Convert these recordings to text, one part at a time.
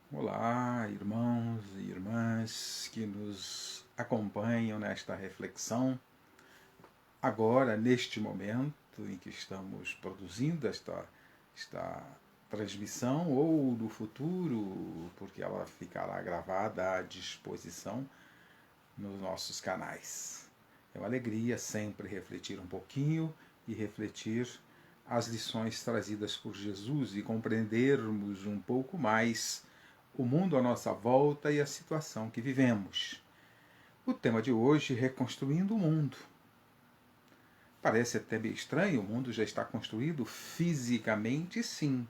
Olá, irmãos e irmãs que nos acompanham nesta reflexão, agora, neste momento em que estamos produzindo esta transmissão, ou no futuro, porque ela ficará gravada à disposição nos nossos canais. É uma alegria sempre refletir um pouquinho e refletir as lições trazidas por Jesus e compreendermos um pouco mais o mundo à nossa volta e a situação que vivemos. O tema de hoje, reconstruindo o mundo. Parece até meio estranho, o mundo já está construído fisicamente, sim.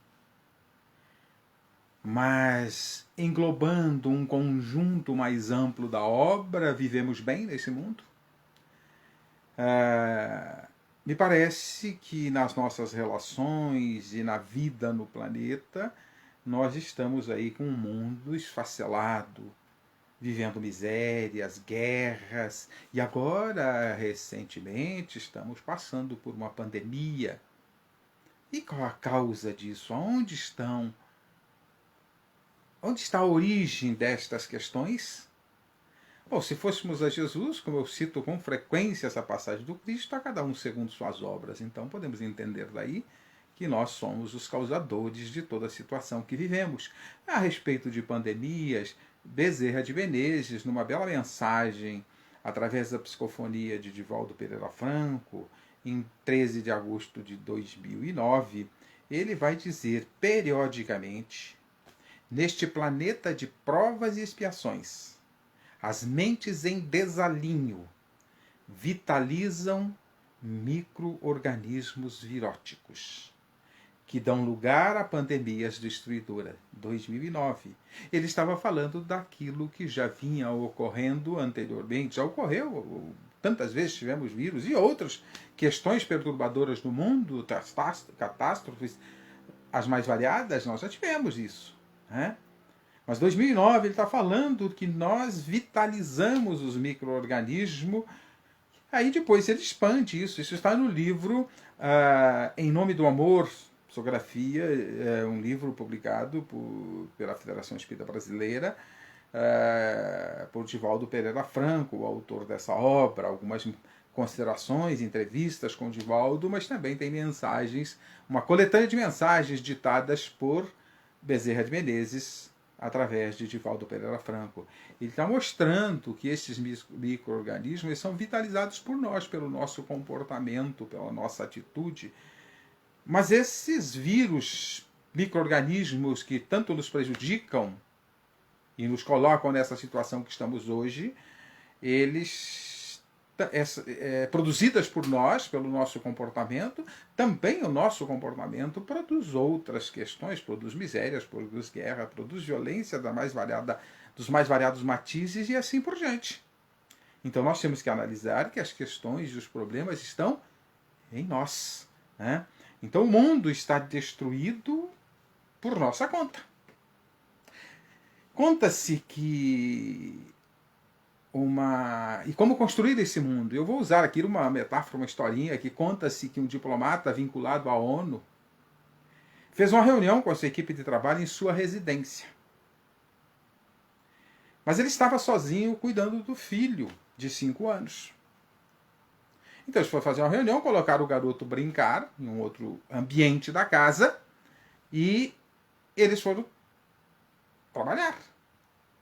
Mas, englobando um conjunto mais amplo da obra, vivemos bem nesse mundo? Me parece que nas nossas relações e na vida no planeta, nós estamos aí com um mundo esfacelado, vivendo misérias, guerras, e agora, recentemente, estamos passando por uma pandemia. E qual a causa disso? Onde está a origem destas questões? Bom, se fôssemos a Jesus, como eu cito com frequência essa passagem do Cristo, a cada um segundo suas obras. Então podemos entender daí que nós somos os causadores de toda a situação que vivemos. A respeito de pandemias, Bezerra de Menezes, numa bela mensagem, através da psicofonia de Divaldo Pereira Franco, em 13 de agosto de 2009, ele vai dizer periodicamente: neste planeta de provas e expiações, as mentes em desalinho vitalizam micro-organismos viróticos, que dão lugar a pandemias destruidoras. 2009. Ele estava falando daquilo que já vinha ocorrendo anteriormente. Já ocorreu, tantas vezes tivemos vírus e outras questões perturbadoras no mundo, catástrofes, as mais variadas, nós já tivemos isso. Né? Mas 2009 ele está falando que nós vitalizamos os micro-organismos. Aí depois ele expande isso. Isso está no livro Em Nome do Amor, psicografia, um livro publicado pela Federação Espírita Brasileira, por Divaldo Pereira Franco, o autor dessa obra. Algumas considerações, entrevistas com Divaldo, mas também tem mensagens, uma coletânea de mensagens ditadas por Bezerra de Menezes, através de Divaldo Pereira Franco. Ele está mostrando que esses micro-organismos são vitalizados por nós, pelo nosso comportamento, pela nossa atitude. Mas esses vírus, micro-organismos que tanto nos prejudicam e nos colocam nessa situação que estamos hoje, eles produzidas por nós, pelo nosso comportamento, também o nosso comportamento produz outras questões, produz misérias, produz guerra, produz violência dos mais variados matizes e assim por diante. Então nós temos que analisar que as questões e os problemas estão em nós. Né? Então o mundo está destruído por nossa conta. Conta-se que e como construir esse mundo? Eu vou usar aqui uma metáfora, uma historinha, que conta-se que um diplomata vinculado à ONU fez uma reunião com a sua equipe de trabalho em sua residência. Mas ele estava sozinho cuidando do filho de 5 anos. Então eles foram fazer uma reunião, colocaram o garoto brincar em um outro ambiente da casa e eles foram trabalhar.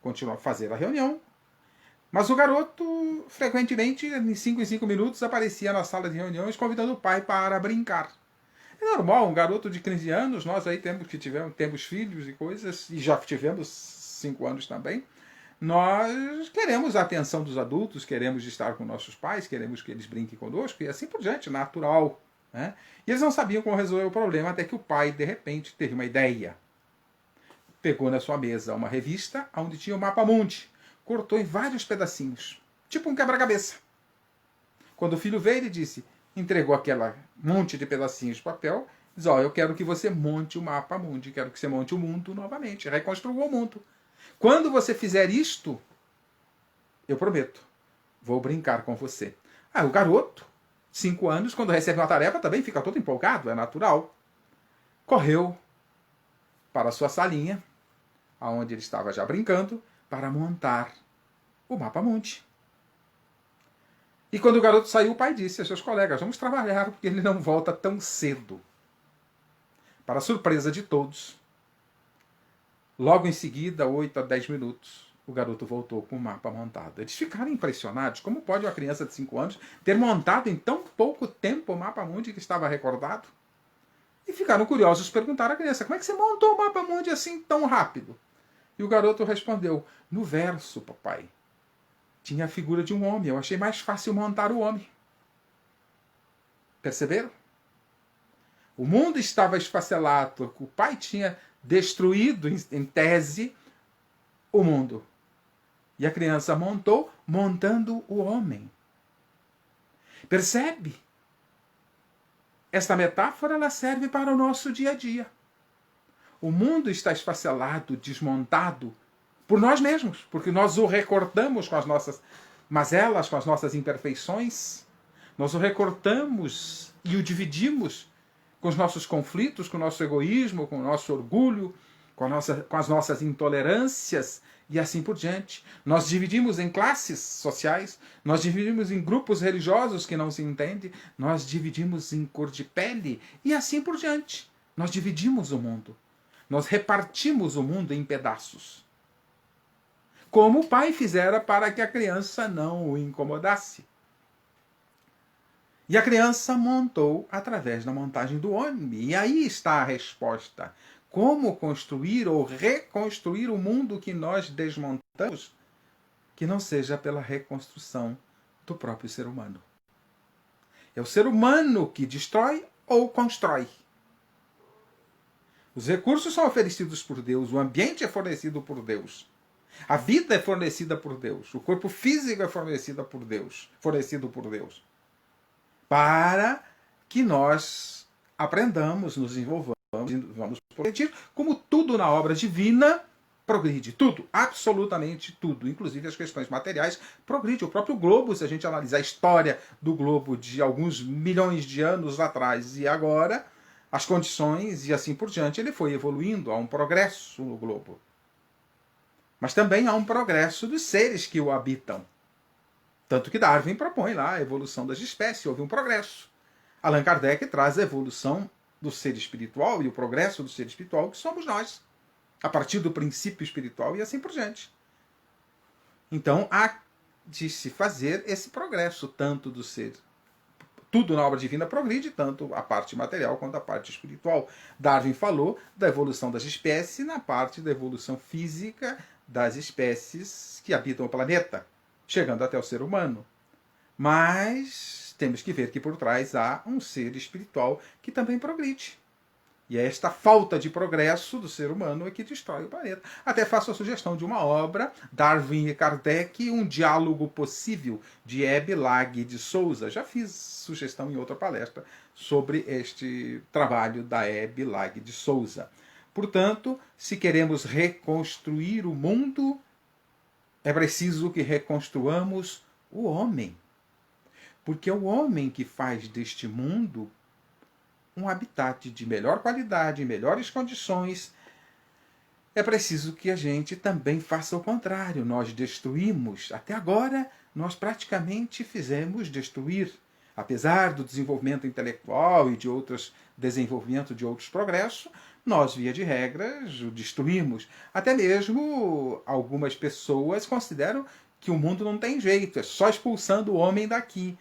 Continuaram a fazer a reunião. Mas o garoto, frequentemente, em 5 minutos, aparecia na sala de reuniões convidando o pai para brincar. É normal, um garoto de 15 anos, nós aí temos filhos e coisas, e já tivemos 5 anos também, nós queremos a atenção dos adultos, queremos estar com nossos pais, queremos que eles brinquem conosco, e assim por diante, natural. Né? E eles não sabiam como resolver o problema, até que o pai, de repente, teve uma ideia. Pegou na sua mesa uma revista onde tinha o mapa mundi, cortou em vários pedacinhos, tipo um quebra-cabeça. Quando o filho veio, ele disse, entregou aquela monte de pedacinhos de papel, diz, eu quero que você monte o mapa mundi, quero que você monte o mundo novamente, reconstrua o mundo. Quando você fizer isto, eu prometo, vou brincar com você. O garoto, 5 anos, quando recebe uma tarefa, também fica todo empolgado, é natural. Correu para a sua salinha, aonde ele estava já brincando, para montar o mapa-mundi. E quando o garoto saiu, o pai disse a seus colegas: vamos trabalhar, porque ele não volta tão cedo. Para surpresa de todos, logo em seguida, 8 a 10 minutos, o garoto voltou com o mapa montado. Eles ficaram impressionados. Como pode uma criança de 5 anos ter montado em tão pouco tempo o mapa-mundi que estava recordado? E ficaram curiosos, perguntaram à criança: como é que você montou o mapa-mundi assim tão rápido? E o garoto respondeu: no verso, papai, tinha a figura de um homem. Eu achei mais fácil montar o homem. Perceberam? O mundo estava esfacelado. O pai tinha destruído, em tese, o mundo. E a criança montou, montando o homem. Percebe? Esta metáfora ela serve para o nosso dia a dia. O mundo está esfacelado, desmontado, por nós mesmos, porque nós o recortamos com as nossas mazelas, com as nossas imperfeições. Nós o recortamos e o dividimos com os nossos conflitos, com o nosso egoísmo, com o nosso orgulho, com as nossas intolerâncias e assim por diante. Nós dividimos em classes sociais, nós dividimos em grupos religiosos que não se entendem, nós dividimos em cor de pele e assim por diante. Nós dividimos o mundo. Nós repartimos o mundo em pedaços. Como o pai fizera para que a criança não o incomodasse. E a criança montou através da montagem do homem. E aí está a resposta. Como construir ou reconstruir o mundo que nós desmontamos, que não seja pela reconstrução do próprio ser humano. É o ser humano que destrói ou constrói. Os recursos são oferecidos por Deus, o ambiente é fornecido por Deus. A vida é fornecida por Deus, o corpo físico é fornecido por Deus, para que nós aprendamos, nos envolvamos e vamos progredir, como tudo na obra divina progride. Tudo, absolutamente tudo, inclusive as questões materiais, progride. O próprio globo, se a gente analisar a história do globo de alguns milhões de anos atrás e agora, as condições e assim por diante, ele foi evoluindo, há um progresso no globo. Mas também há um progresso dos seres que o habitam. Tanto que Darwin propõe lá a evolução das espécies, houve um progresso. Allan Kardec traz a evolução do ser espiritual e o progresso do ser espiritual, que somos nós, a partir do princípio espiritual e assim por diante. Então há de se fazer esse progresso, tanto do ser. Tudo na obra divina progride, tanto a parte material quanto a parte espiritual. Darwin falou da evolução das espécies na parte da evolução física das espécies que habitam o planeta, chegando até o ser humano. Mas temos que ver que por trás há um ser espiritual que também progride. E é esta falta de progresso do ser humano é que destrói o planeta. Até faço a sugestão de uma obra, Darwin e Kardec, um diálogo possível, de Hebe Lague de Souza. Já fiz sugestão em outra palestra sobre este trabalho da Hebe Lague de Souza. Portanto, se queremos reconstruir o mundo, é preciso que reconstruamos o homem. Porque é o homem que faz deste mundo um habitat de melhor qualidade, melhores condições. É preciso que a gente também faça o contrário. Nós destruímos. Até agora, nós praticamente fizemos destruir. Apesar do desenvolvimento intelectual e de outros desenvolvimento de outros progressos, nós, via de regras, o destruímos. Até mesmo algumas pessoas consideram que o mundo não tem jeito, é só expulsando o homem daqui.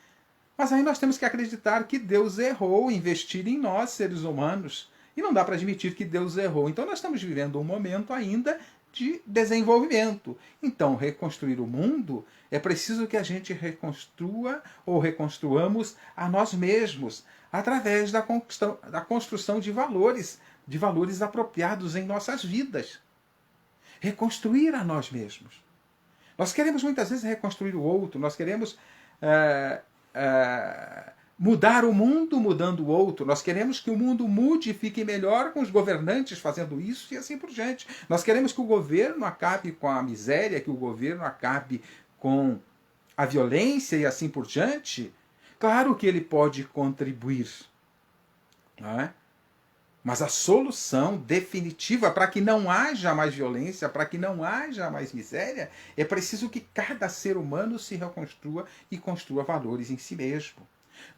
Mas aí nós temos que acreditar que Deus errou em investir em nós, seres humanos. E não dá para admitir que Deus errou. Então nós estamos vivendo um momento ainda de desenvolvimento. Então, reconstruir o mundo, é preciso que a gente reconstrua ou reconstruamos a nós mesmos, através da construção de valores apropriados em nossas vidas. Reconstruir a nós mesmos. Nós queremos muitas vezes reconstruir o outro, nós queremos mudar o mundo mudando o outro. Nós queremos que o mundo mude e fique melhor com os governantes fazendo isso e assim por diante. Nós queremos que o governo acabe com a miséria, que o governo acabe com a violência e assim por diante. Claro que ele pode contribuir, não é? Mas a solução definitiva para que não haja mais violência, para que não haja mais miséria, é preciso que cada ser humano se reconstrua e construa valores em si mesmo.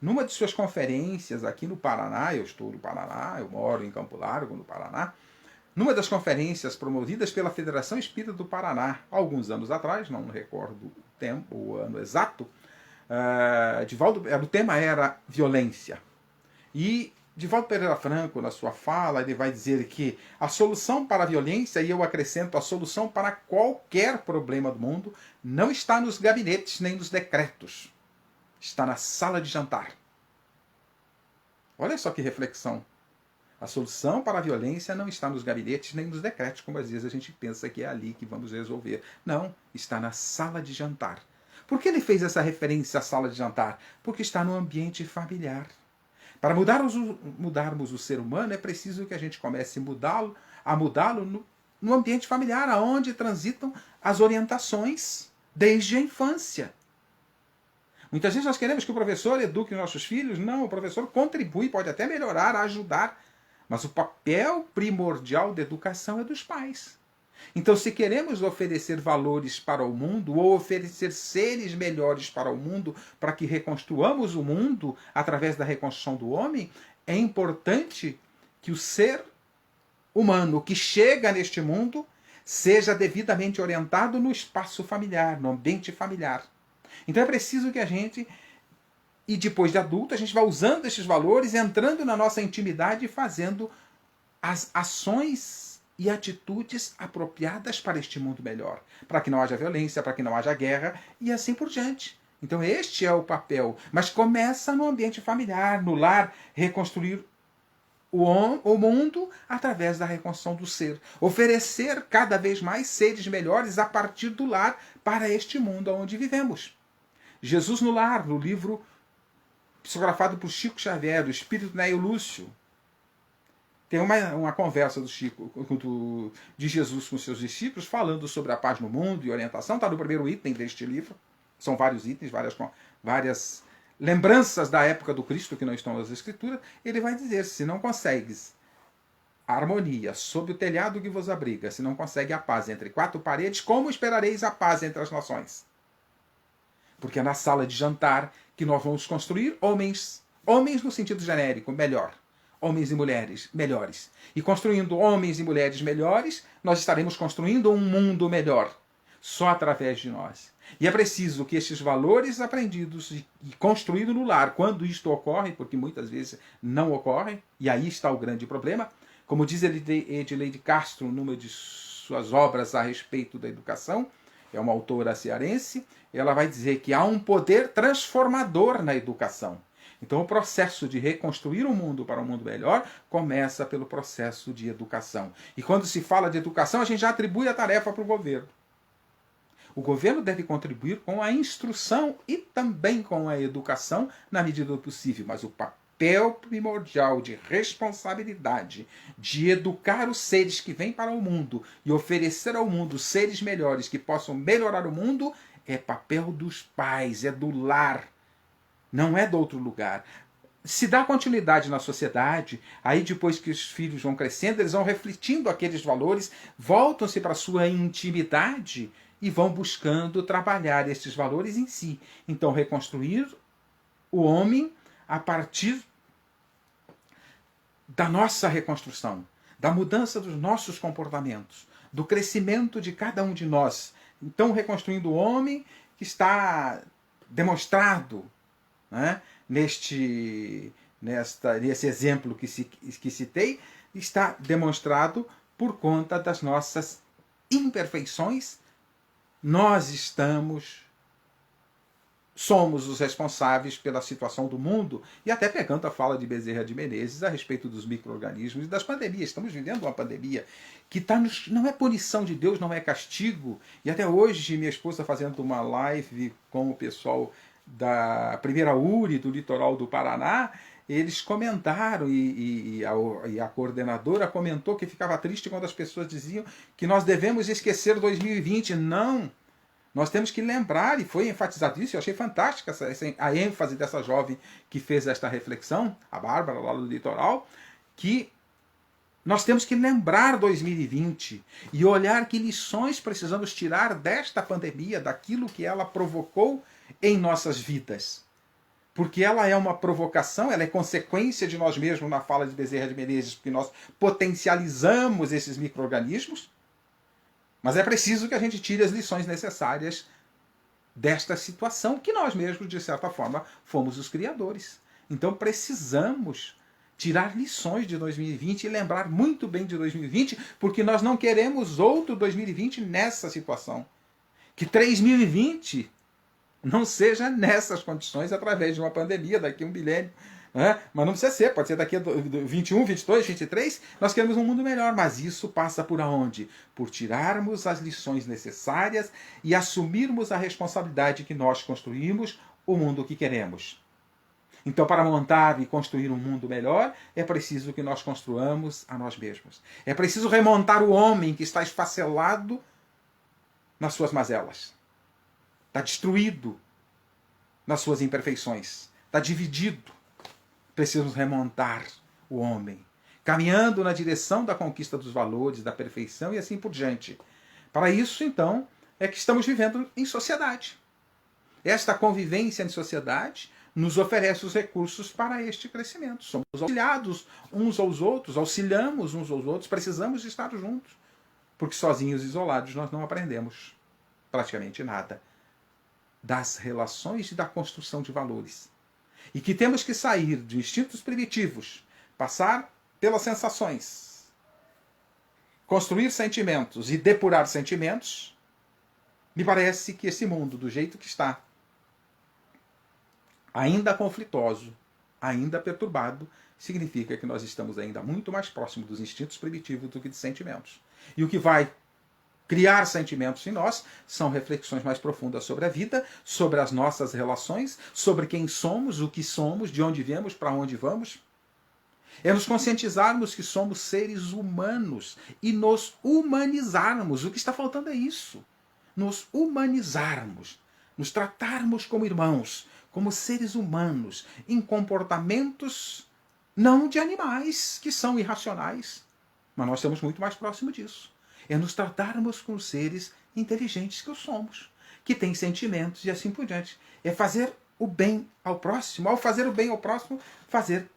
Numa de suas conferências aqui no Paraná, eu estou no Paraná, eu moro em Campo Largo, no Paraná, numa das conferências promovidas pela Federação Espírita do Paraná, alguns anos atrás, não recordo o tempo, o ano exato, o tema era violência. E Divaldo Pereira Franco, na sua fala, ele vai dizer que a solução para a violência, e eu acrescento a solução para qualquer problema do mundo, não está nos gabinetes nem nos decretos. Está na sala de jantar. Olha só que reflexão. A solução para a violência não está nos gabinetes nem nos decretos, como às vezes a gente pensa que é ali que vamos resolver. Não, está na sala de jantar. Por que ele fez essa referência à sala de jantar? Porque está no ambiente familiar. Para mudarmos o ser humano, é preciso que a gente comece a mudá-lo no ambiente familiar, aonde transitam as orientações desde a infância. Muitas vezes nós queremos que o professor eduque nossos filhos. Não, o professor contribui, pode até melhorar, ajudar. Mas o papel primordial da educação é dos pais. Então, se queremos oferecer valores para o mundo, ou oferecer seres melhores para o mundo, para que reconstruamos o mundo através da reconstrução do homem, é importante que o ser humano que chega neste mundo seja devidamente orientado no espaço familiar, no ambiente familiar. Então é preciso que a gente, e depois de adulto, a gente vá usando esses valores, entrando na nossa intimidade e fazendo as ações e atitudes apropriadas para este mundo melhor, para que não haja violência, para que não haja guerra e assim por diante. Então este é o papel, mas começa no ambiente familiar, no lar, reconstruir o mundo através da reconstrução do ser, oferecer cada vez mais seres melhores a partir do lar para este mundo onde vivemos. Jesus no Lar, no livro psicografado por Chico Xavier, do Espírito Neio Lúcio, tem uma conversa de Jesus com seus discípulos, falando sobre a paz no mundo e orientação. Está no primeiro item deste livro. São vários itens, várias lembranças da época do Cristo que não estão nas Escrituras. Ele vai dizer, se não consegues a harmonia sob o telhado que vos abriga, se não consegue a paz entre quatro paredes, como esperareis a paz entre as nações? Porque é na sala de jantar que nós vamos construir homens no sentido genérico, melhor. Homens e mulheres melhores. E construindo homens e mulheres melhores, nós estaremos construindo um mundo melhor. Só através de nós. E é preciso que estes valores aprendidos e construídos no lar, quando isto ocorre, porque muitas vezes não ocorre, e aí está o grande problema, como diz Edileide Castro numa de suas obras a respeito da educação, é uma autora cearense, ela vai dizer que há um poder transformador na educação. Então, o processo de reconstruir o mundo para um mundo melhor começa pelo processo de educação. E quando se fala de educação, a gente já atribui a tarefa para o governo. O governo deve contribuir com a instrução e também com a educação na medida do possível, mas o papel primordial de responsabilidade de educar os seres que vêm para o mundo e oferecer ao mundo seres melhores que possam melhorar o mundo é papel dos pais, é do lar. Não é de outro lugar. Se dá continuidade na sociedade, aí depois que os filhos vão crescendo, eles vão refletindo aqueles valores, voltam-se para a sua intimidade e vão buscando trabalhar esses valores em si. Então, reconstruir o homem a partir da nossa reconstrução, da mudança dos nossos comportamentos, do crescimento de cada um de nós. Então, reconstruindo o homem que está demonstrado, né, nesse exemplo que citei, está demonstrado por conta das nossas imperfeições. Nós somos os responsáveis pela situação do mundo, e até pegando a fala de Bezerra de Menezes a respeito dos micro-organismos e das pandemias. Estamos vivendo uma pandemia que não é punição de Deus, não é castigo. E até hoje, minha esposa fazendo uma live com o pessoal da primeira URI do litoral do Paraná, eles comentaram, e a coordenadora comentou que ficava triste quando as pessoas diziam que nós devemos esquecer 2020. Não! Nós temos que lembrar, e foi enfatizado isso, eu achei fantástica a ênfase dessa jovem que fez esta reflexão, a Bárbara, lá do litoral, que Nós temos que lembrar 2020 e olhar que lições precisamos tirar desta pandemia, daquilo que ela provocou em nossas vidas. Porque ela é uma provocação, ela é consequência de nós mesmos na fala de Bezerra de Menezes, porque nós potencializamos esses micro-organismos. Mas é preciso que a gente tire as lições necessárias desta situação, que nós mesmos, de certa forma, fomos os criadores. Então precisamos tirar lições de 2020 e lembrar muito bem de 2020, porque nós não queremos outro 2020 nessa situação. Que 3020 não seja nessas condições através de uma pandemia daqui a um milênio. Né? Mas não precisa ser, pode ser daqui a 21, 22, 23. Nós queremos um mundo melhor, mas isso passa por aonde? Por tirarmos as lições necessárias e assumirmos a responsabilidade que nós construímos o mundo que queremos. Então, para montar e construir um mundo melhor, é preciso que nós construamos a nós mesmos. É preciso remontar o homem que está esfacelado nas suas mazelas. Está destruído nas suas imperfeições. Está dividido. Precisamos remontar o homem, caminhando na direção da conquista dos valores, da perfeição e assim por diante. Para isso, então, é que estamos vivendo em sociedade. Esta convivência em sociedade nos oferece os recursos para este crescimento. Somos auxiliados uns aos outros, auxiliamos uns aos outros, precisamos estar juntos. Porque sozinhos, isolados, nós não aprendemos praticamente nada das relações e da construção de valores. E que temos que sair de instintos primitivos, passar pelas sensações, construir sentimentos e depurar sentimentos. Me parece que esse mundo, do jeito que está, ainda conflitoso, ainda perturbado, significa que nós estamos ainda muito mais próximos dos instintos primitivos do que de sentimentos. E o que vai criar sentimentos em nós são reflexões mais profundas sobre a vida, sobre as nossas relações, sobre quem somos, o que somos, de onde viemos, para onde vamos. É nos conscientizarmos que somos seres humanos e nos humanizarmos. O que está faltando é isso. Nos humanizarmos, nos tratarmos como irmãos, como seres humanos, em comportamentos não de animais que são irracionais, mas nós estamos muito mais próximos disso. É nos tratarmos como seres inteligentes que somos, que têm sentimentos e assim por diante. É fazer o bem ao próximo. Ao fazer o bem ao próximo,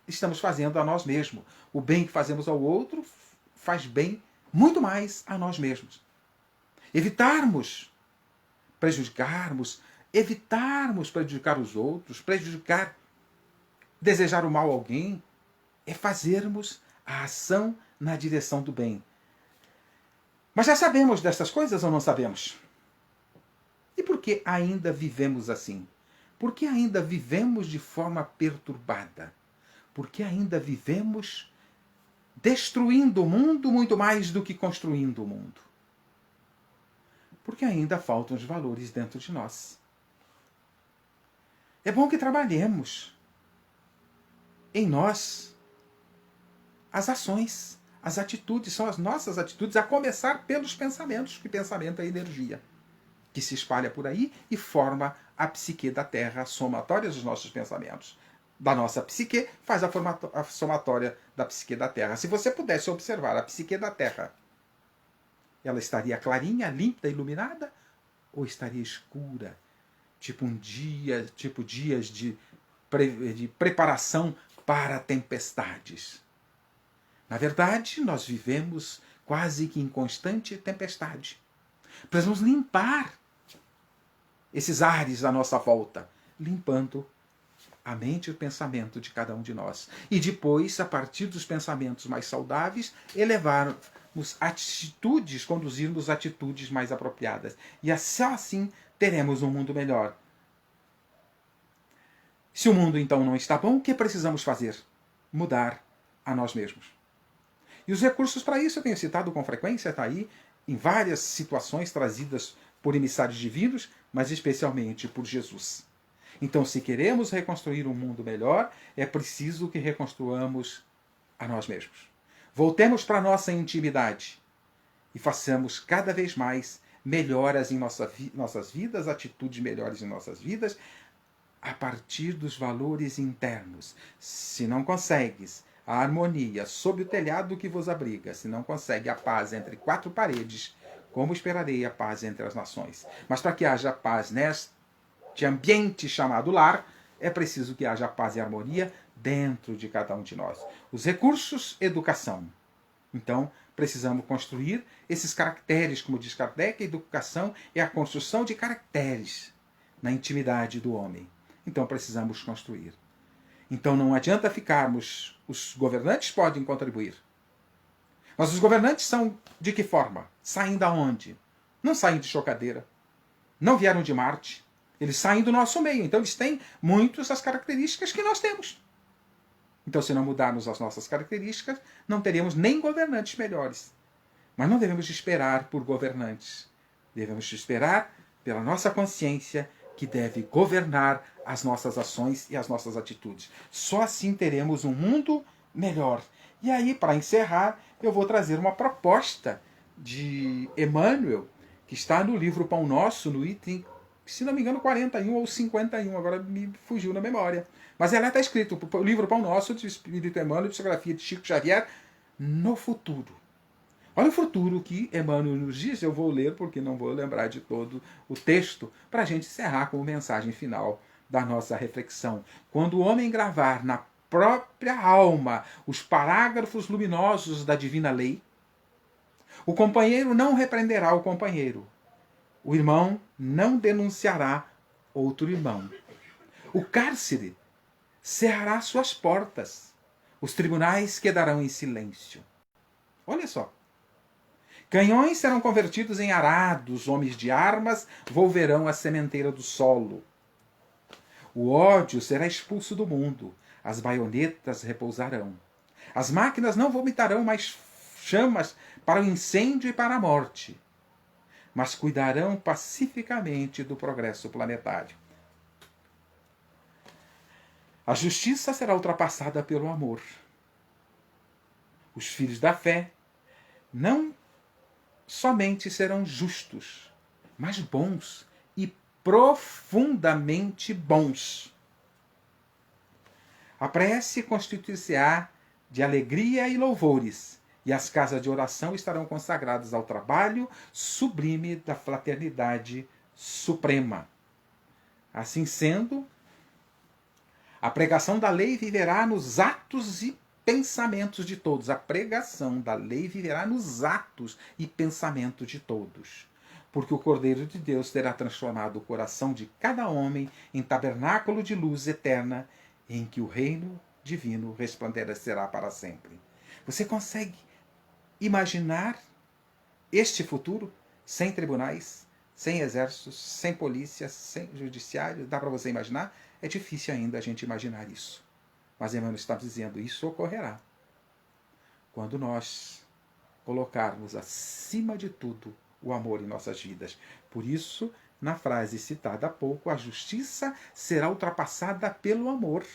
estamos fazendo a nós mesmos. O bem que fazemos ao outro faz bem muito mais a nós mesmos. Evitarmos prejudicar os outros, desejar o mal a alguém, é fazermos a ação na direção do bem. Mas já sabemos dessas coisas ou não sabemos? E por que ainda vivemos assim? Por que ainda vivemos de forma perturbada? Por que ainda vivemos destruindo o mundo muito mais do que construindo o mundo? Porque ainda faltam os valores dentro de nós. É bom que trabalhemos em nós as ações, as atitudes, são as nossas atitudes, a começar pelos pensamentos, porque pensamento é energia, que se espalha por aí e forma a psique da Terra, a somatória dos nossos pensamentos. Da nossa psique faz a somatória da psique da Terra. Se você pudesse observar a psique da Terra, ela estaria clarinha, límpida, iluminada, ou estaria escura, tipo dias de preparação para tempestades? Na verdade, nós vivemos quase que em constante tempestade. Precisamos limpar esses ares à nossa volta, limpando a mente e o pensamento de cada um de nós. E depois, a partir dos pensamentos mais saudáveis, elevarmos atitudes, conduzirmos atitudes mais apropriadas. E só assim teremos um mundo melhor. Se o mundo então não está bom, o que precisamos fazer? Mudar a nós mesmos. E os recursos para isso eu tenho citado com frequência, está aí em várias situações trazidas por emissários divinos, mas especialmente por Jesus. Então, se queremos reconstruir um mundo melhor, é preciso que reconstruamos a nós mesmos. Voltemos para a nossa intimidade e façamos cada vez mais melhoras em nossas vidas, atitudes melhores em nossas vidas, a partir dos valores internos. Se não consegues a harmonia sob o telhado que vos abriga, se não consegue a paz entre quatro paredes, como esperarei a paz entre as nações? Mas para que haja paz neste ambiente chamado lar, é preciso que haja paz e harmonia dentro de cada um de nós. Os recursos, educação. Então, precisamos construir esses caracteres, como diz Kardec, a educação é a construção de caracteres na intimidade do homem. Então, precisamos construir. Então, não adianta ficarmos... Os governantes podem contribuir. Mas os governantes são de que forma? Saem da onde? Não saem de chocadeira. Não vieram de Marte. Eles saem do nosso meio. Então, eles têm muitas as características que nós temos. Então, se não mudarmos as nossas características, não teremos nem governantes melhores. Mas não devemos esperar por governantes. Devemos esperar pela nossa consciência, que deve governar as nossas ações e as nossas atitudes. Só assim teremos um mundo melhor. E aí, para encerrar, eu vou trazer uma proposta de Emmanuel, que está no livro Pão Nosso, no item, se não me engano, 41 ou 51, agora me fugiu na memória. Mas ela está escrito, o livro Pão Nosso, de Espírito Emmanuel, psicografia de Chico Xavier, no futuro. Olha o futuro que Emmanuel nos diz, eu vou ler porque não vou lembrar de todo o texto, para a gente encerrar com a mensagem final da nossa reflexão. Quando o homem gravar na própria alma os parágrafos luminosos da divina lei, o companheiro não repreenderá o companheiro. O irmão não denunciará outro irmão. O cárcere cerrará suas portas. Os tribunais quedarão em silêncio. Olha só. Canhões serão convertidos em arados, homens de armas volverão à sementeira do solo. O ódio será expulso do mundo, as baionetas repousarão. As máquinas não vomitarão mais chamas para o incêndio e para a morte, mas cuidarão pacificamente do progresso planetário. A justiça será ultrapassada pelo amor. Os filhos da fé não somente serão justos, mas bons e profundamente bons. A prece constituir-se-á de alegria e louvores, e as casas de oração estarão consagradas ao trabalho sublime da fraternidade suprema. Assim sendo, a pregação da lei viverá nos atos e pensamentos de todos. A pregação da lei viverá nos atos e pensamentos de todos. Porque o Cordeiro de Deus terá transformado o coração de cada homem em tabernáculo de luz eterna, em que o reino divino resplandecerá para sempre. Você consegue imaginar este futuro sem tribunais, sem exércitos, sem polícia, sem judiciário? Dá para você imaginar? É difícil ainda a gente imaginar isso. Mas Emmanuel está dizendo, isso ocorrerá quando nós colocarmos acima de tudo o amor em nossas vidas. Por isso, na frase citada há pouco, a justiça será ultrapassada pelo amor.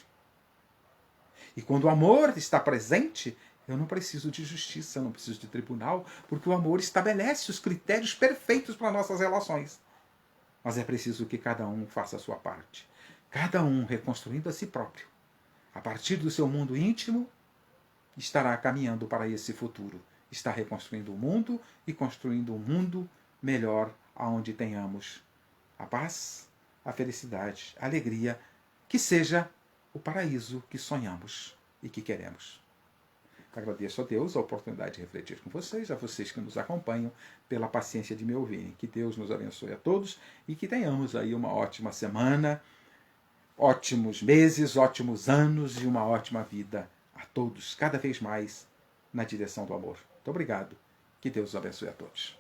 E quando o amor está presente, eu não preciso de justiça, eu não preciso de tribunal, porque o amor estabelece os critérios perfeitos para nossas relações. Mas é preciso que cada um faça a sua parte. Cada um reconstruindo a si próprio. A partir do seu mundo íntimo, estará caminhando para esse futuro. Está reconstruindo o mundo e construindo um mundo melhor, onde tenhamos a paz, a felicidade, a alegria, que seja o paraíso que sonhamos e que queremos. Agradeço a Deus a oportunidade de refletir com vocês, a vocês que nos acompanham, pela paciência de me ouvirem. Que Deus nos abençoe a todos e que tenhamos aí uma ótima semana, ótimos meses, ótimos anos e uma ótima vida a todos, cada vez mais na direção do amor. Muito obrigado. Que Deus os abençoe a todos.